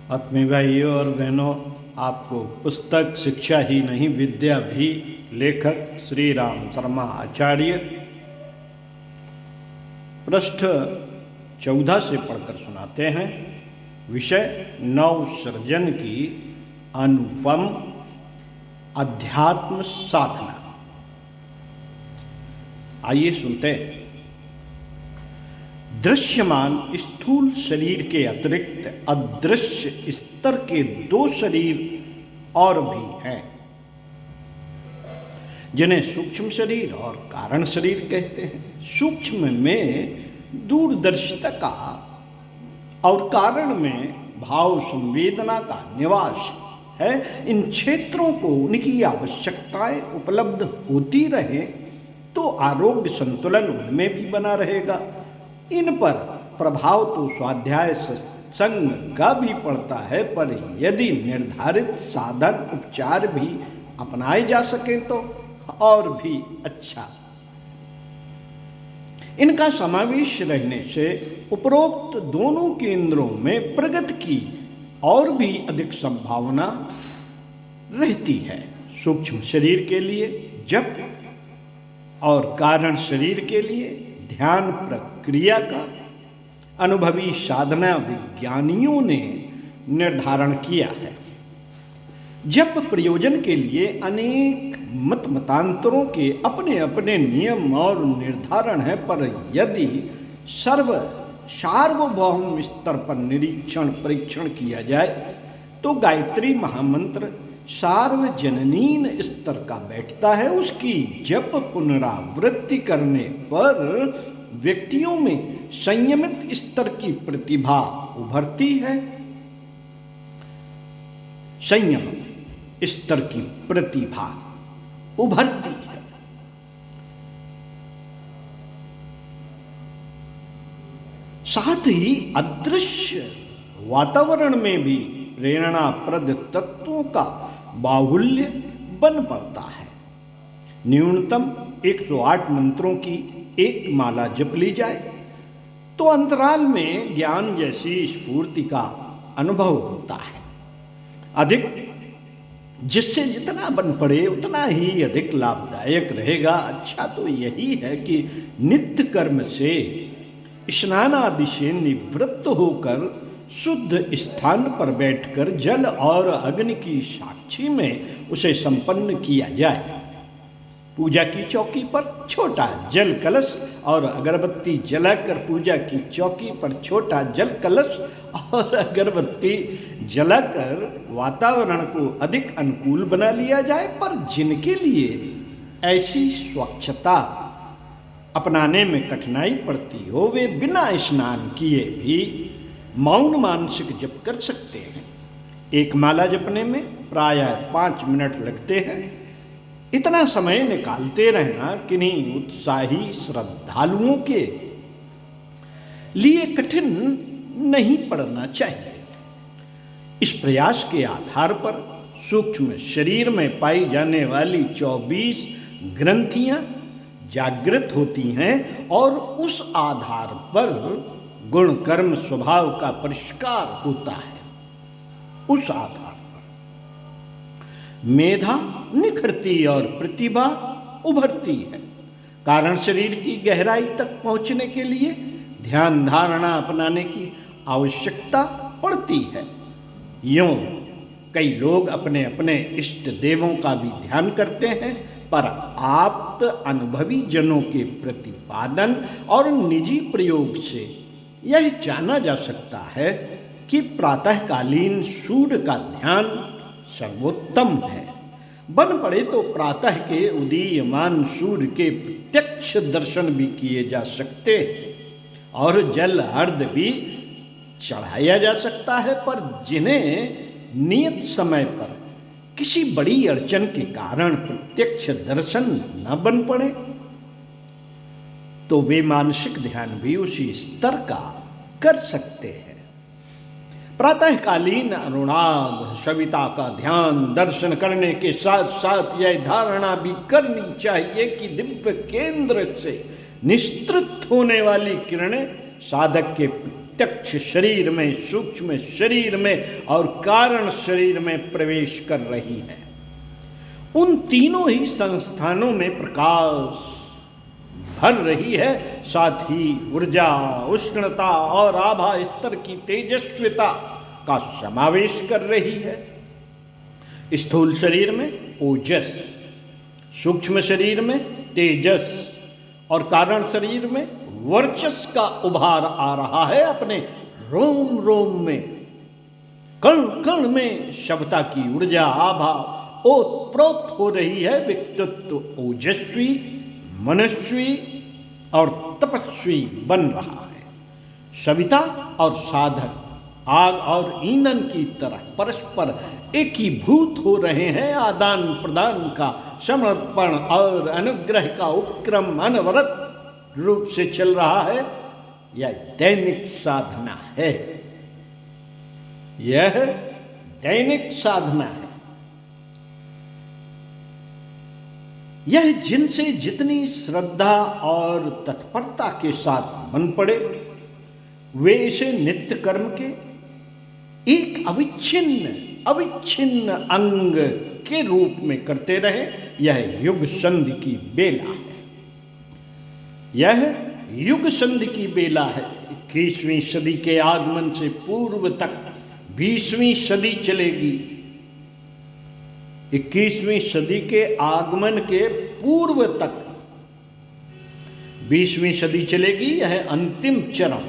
आत्मीय भाइयों और बहनों, आपको पुस्तक शिक्षा ही नहीं विद्या भी लेखक श्री राम शर्मा आचार्य पृष्ठ 14 से पढ़कर सुनाते हैं। विषय नव सृजन की अनुपम अध्यात्म साधना। आइए सुनते हैं। दृश्यमान स्थूल शरीर के अतिरिक्त अदृश्य स्तर के दो शरीर और भी हैं, जिन्हें सूक्ष्म शरीर और कारण शरीर कहते हैं। सूक्ष्म में दूरदर्शिता का और कारण में भाव संवेदना का निवास है। इन क्षेत्रों को उनकी आवश्यकताएं उपलब्ध होती रहे तो आरोग्य संतुलन उनमें भी बना रहेगा। इन पर प्रभाव तो स्वाध्याय सत्संग का भी पड़ता है, पर यदि निर्धारित साधन उपचार भी अपनाए जा सके तो और भी अच्छा। इनका समावेश रहने से उपरोक्त दोनों केंद्रों में प्रगति की और भी अधिक संभावना रहती है। सूक्ष्म शरीर के लिए जप और कारण शरीर के लिए ध्यान प्रक्रिया का अनुभवी साधना विज्ञानियों ने निर्धारण किया है। जप प्रयोजन के लिए अनेक मतांतरों के अपने अपने नियम और निर्धारण है, पर यदि सार्वभौम स्तर पर निरीक्षण परीक्षण किया जाए तो गायत्री महामंत्र सार्वजनीन स्तर का बैठता है। उसकी जप पुनरावृत्ति करने पर व्यक्तियों में संयमित स्तर की प्रतिभा उभरती है। संयम स्तर की प्रतिभा उभरती है। साथ ही अदृश्य वातावरण में भी प्रेरणाप्रद तत्वों का बाहुल्य बन पड़ता है। न्यूनतम 108 मंत्रों की एक माला जप ली जाए तो अंतराल में ज्ञान जैसी स्फूर्ति का अनुभव होता है। अधिक जिससे जितना बन पड़े उतना ही अधिक लाभदायक रहेगा। अच्छा तो यही है कि नित्य कर्म से स्नान आदि से निवृत्त होकर शुद्ध स्थान पर बैठकर जल और अग्नि की साक्षी में उसे संपन्न किया जाए। पूजा की चौकी पर छोटा जल कलश और अगरबत्ती जलाकर पूजा की चौकी पर छोटा जल कलश और अगरबत्ती जलाकर वातावरण को अधिक अनुकूल बना लिया जाए। पर जिनके लिए ऐसी स्वच्छता अपनाने में कठिनाई पड़ती हो, वे बिना स्नान किए भी मौन मानसिक जप कर सकते हैं। एक माला जपने में प्रायः 5 मिनट लगते हैं। इतना समय निकालते रहना किन्हीं उत्साही श्रद्धालुओं के लिए कठिन नहीं पड़ना चाहिए। इस प्रयास के आधार पर सूक्ष्म शरीर में पाई जाने वाली 24 ग्रंथियां जागृत होती हैं और उस आधार पर गुण कर्म स्वभाव का परिष्कार होता है। उस आधार पर मेधा निखरती और प्रतिभा उभरती है। कारण शरीर की गहराई तक पहुंचने के लिए ध्यान धारणा अपनाने की आवश्यकता पड़ती है। यूं कई लोग अपने अपने इष्ट देवों का भी ध्यान करते हैं, पर आप्त अनुभवी जनों के प्रतिपादन और निजी प्रयोग से यह जाना जा सकता है कि प्रातःकालीन सूर्य का ध्यान सर्वोत्तम है। बन पड़े तो प्रातः के उदीयमान सूर्य के प्रत्यक्ष दर्शन भी किए जा सकते हैं और जल अर्घ्य भी चढ़ाया जा सकता है। पर जिन्हें नियत समय पर किसी बड़ी अड़चन के कारण प्रत्यक्ष दर्शन न बन पड़े तो वे मानसिक ध्यान भी उसी स्तर का कर सकते हैं। प्रातःकालीन अरुणाभ सविता का ध्यान दर्शन करने के साथ साथ यह धारणा भी करनी चाहिए कि दिव्य केंद्र से निस्तृत होने वाली किरणें साधक के प्रत्यक्ष शरीर में, सूक्ष्म शरीर में और कारण शरीर में प्रवेश कर रही है। उन तीनों ही संस्थानों में प्रकाश भर रही है, साथ ही ऊर्जा, उष्णता और आभा स्तर की तेजस्विता का समावेश कर रही है। स्थूल शरीर में ओजस, सूक्ष्म शरीर में तेजस और कारण शरीर में वर्चस का उभार आ रहा है। अपने रोम रोम में, कण कण में शवता की ऊर्जा, आभा ओतप्रोत हो रही है। व्यक्तित्व ओजस्वी, मनस्वी और तपस्वी बन रहा है। सविता और साधक आग और ईंधन की तरह परस्पर एकीभूत हो रहे हैं। आदान प्रदान का, समर्पण और अनुग्रह का उपक्रम अनवरत रूप से चल रहा है। यह दैनिक साधना है, यह दैनिक साधना है। यह जिनसे जितनी श्रद्धा और तत्परता के साथ बन पड़े, वे इसे नित्य कर्म के एक अविच्छिन्न अंग के रूप में करते रहे। यह युग संधि की बेला है, यह युग संधि की बेला है। 21वीं सदी के आगमन से पूर्व तक 20वीं सदी चलेगी। 21वीं सदी के आगमन के पूर्व तक 20वीं सदी चलेगी। यह अंतिम चरण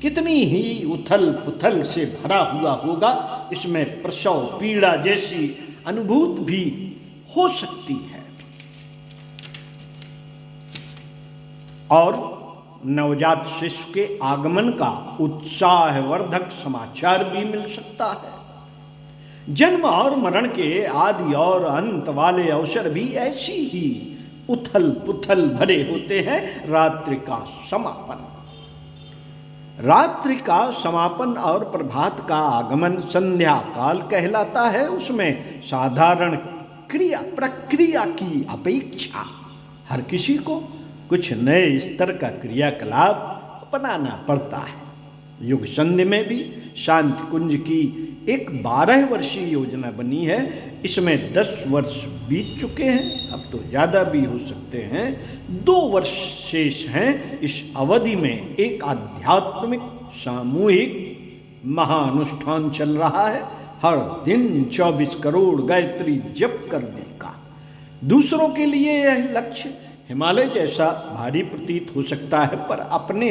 कितनी ही उथल पुथल से भरा हुआ होगा। इसमें प्रसव पीड़ा जैसी अनुभूति भी हो सकती है और नवजात शिशु के आगमन का उत्साहवर्धक समाचार भी मिल सकता है। जन्म और मरण के आदि और अंत वाले अवसर भी ऐसी ही उथल पुथल भरे होते हैं। रात्रि का समापन और प्रभात का आगमन संध्या काल कहलाता है। उसमें साधारण प्रक्रिया की अपेक्षा हर किसी को कुछ नए स्तर का क्रियाकलाप अपनाना पड़ता है। युग संधि में भी शांति कुंज की एक 12 वर्षीय योजना बनी है। इसमें 10 वर्ष बीत चुके हैं, अब तो ज़्यादा भी हो सकते हैं। 2 वर्ष शेष हैं। इस अवधि में एक आध्यात्मिक सामूहिक महाअनुष्ठान चल रहा है। हर दिन 24 करोड़ गायत्री जप करने का। दूसरों के लिए यह लक्ष्य हिमालय जैसा भारी प्रतीत हो सकता है, पर अपने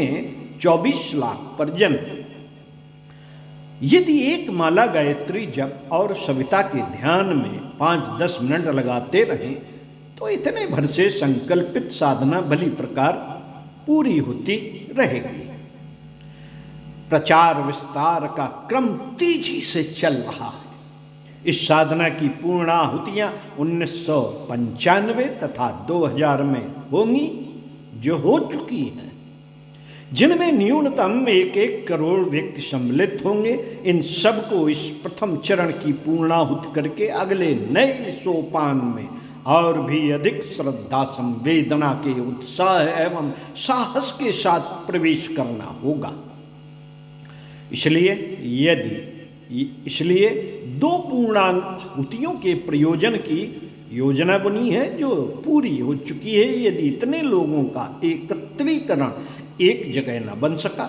24 लाख परिजन यदि एक माला गायत्री जप और सविता के ध्यान में 5-10 मिनट लगाते रहें तो इतने भर से संकल्पित साधना भली प्रकार पूरी होती रहेगी। प्रचार विस्तार का क्रम तेजी से चल रहा है। इस साधना की पूर्णाहुतियां 1995 तथा 2000 में होंगी, जो हो चुकी हैं, जिनमें न्यूनतम 1 करोड़ व्यक्ति सम्मिलित होंगे। इन सबको इस प्रथम चरण की पूर्णाहुति करके अगले नए सोपान में और भी अधिक श्रद्धा, संवेदना के उत्साह एवं साहस के साथ प्रवेश करना होगा। इसलिए 2 पूर्णाहुतियों के प्रयोजन की योजना बनी है, जो पूरी हो चुकी है। यदि इतने लोगों का एकत्रीकरण एक जगह न बन सका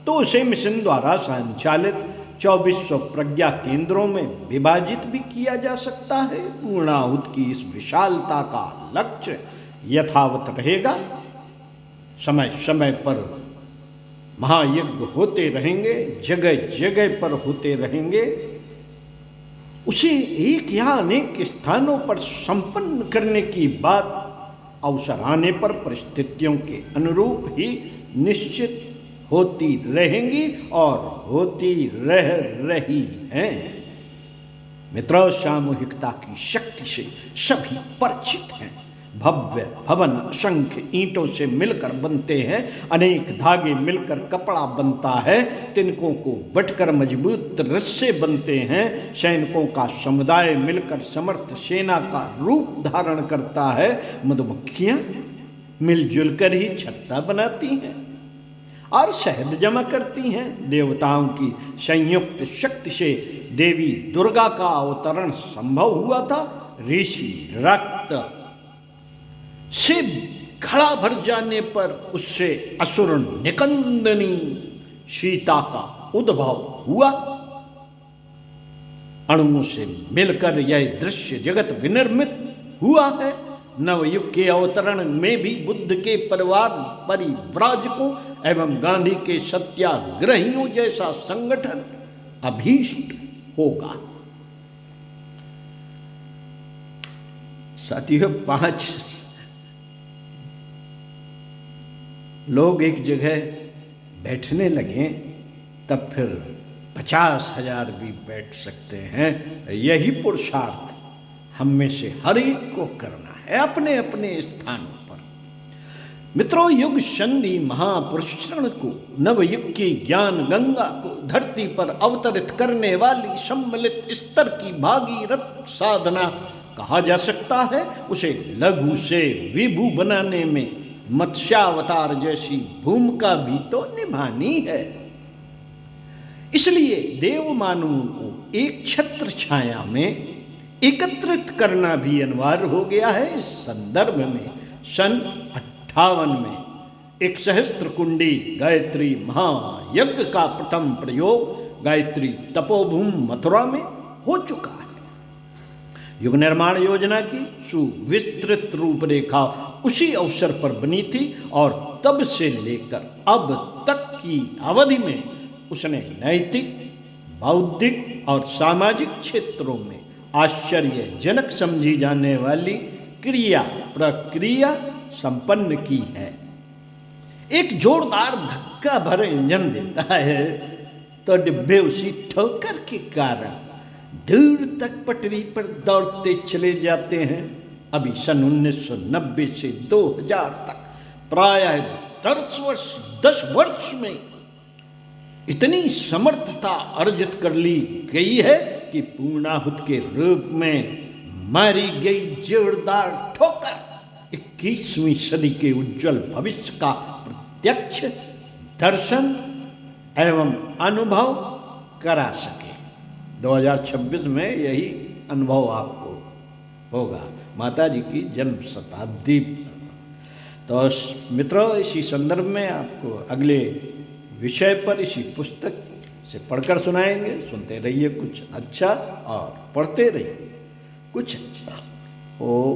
तो उसे मिशन द्वारा संचालित 2400 प्रज्ञा केंद्रों में विभाजित भी किया जा सकता है। पूर्णाहुति की इस विशालता का लक्ष्य यथावत रहेगा। समय समय पर महायज्ञ होते रहेंगे, जगह जगह पर होते रहेंगे। उसे एक या अनेक स्थानों पर संपन्न करने की बात अवसर आने पर परिस्थितियों के अनुरूप ही निश्चित होती रहेंगी और होती रह रही हैं। मित्रों, सामूहिकता की शक्ति से सभी परिचित हैं। भव्य भवन असंख्य ईंटों से मिलकर बनते हैं। अनेक धागे मिलकर कपड़ा बनता है। तिनकों को बटकर मजबूत रस्से बनते हैं। सैनिकों का समुदाय मिलकर समर्थ सेना का रूप धारण करता है। मधुमक्खियां मिलजुल कर ही छत्ता बनाती हैं और शहद जमा करती हैं। देवताओं की संयुक्त शक्ति से देवी दुर्गा का अवतरण संभव हुआ था। ऋषि रक्त से घड़ा भर जाने पर उससे असुर निकंदनी सीता का उद्भव हुआ। अणुओं से मिलकर यह दृश्य जगत विनिर्मित हुआ है। नवयुग के अवतरण में भी बुद्ध के परिवार परिव्राजकों एवं गांधी के सत्याग्रहियों जैसा संगठन अभीष्ट होगा। साथियों, 5 लोग एक जगह बैठने लगे तब फिर 50,000 भी बैठ सकते हैं। यही पुरुषार्थ हम में से हर एक को करना है अपने अपने स्थानों पर। मित्रों, युग संधि महापुरुषण को नवयुग की ज्ञान गंगा को धरती पर अवतरित करने वाली सम्मिलित स्तर की भागीरथ साधना कहा जा सकता है। उसे लघु से विभु बनाने में मत्स्यावतार जैसी भूमिका भी तो निभानी है। इसलिए देव मानवों को एक छत्र छाया में एकत्रित करना भी अनिवार्य हो गया है। इस संदर्भ में सन 58 में एक सहस्त्र कुंडी गायत्री महायज्ञ का प्रथम प्रयोग गायत्री तपोभूमि मथुरा में हो चुका है। युग निर्माण योजना की सुविस्तृत रूपरेखा उसी अवसर पर बनी थी और तब से लेकर अब तक की अवधि में उसने नैतिक, बौद्धिक और सामाजिक क्षेत्रों में आश्चर्यजनक समझी जाने वाली क्रिया प्रक्रिया संपन्न की है। एक जोरदार धक्का भरे इंजन देता है तो डिब्बे उसी ठोकर के कारण दूर तक पटरी पर दौड़ते चले जाते हैं। अभी सन 1990 से 2000 तक प्रायः 10 वर्ष में इतनी समर्थता अर्जित कर ली गई है कि पूर्णाहुत के रूप में मारी गई जोरदार ठोकर 21वीं सदी के उज्जवल भविष्य का प्रत्यक्ष दर्शन एवं अनुभव करा सके। 2026 में यही अनुभव आपको होगा माता जी की जन्म शताब्दी। तो मित्रों, इसी संदर्भ में आपको अगले विषय पर इसी पुस्तक से पढ़कर सुनाएंगे। सुनते रहिए कुछ अच्छा और पढ़ते रहिए कुछ अच्छा। ओ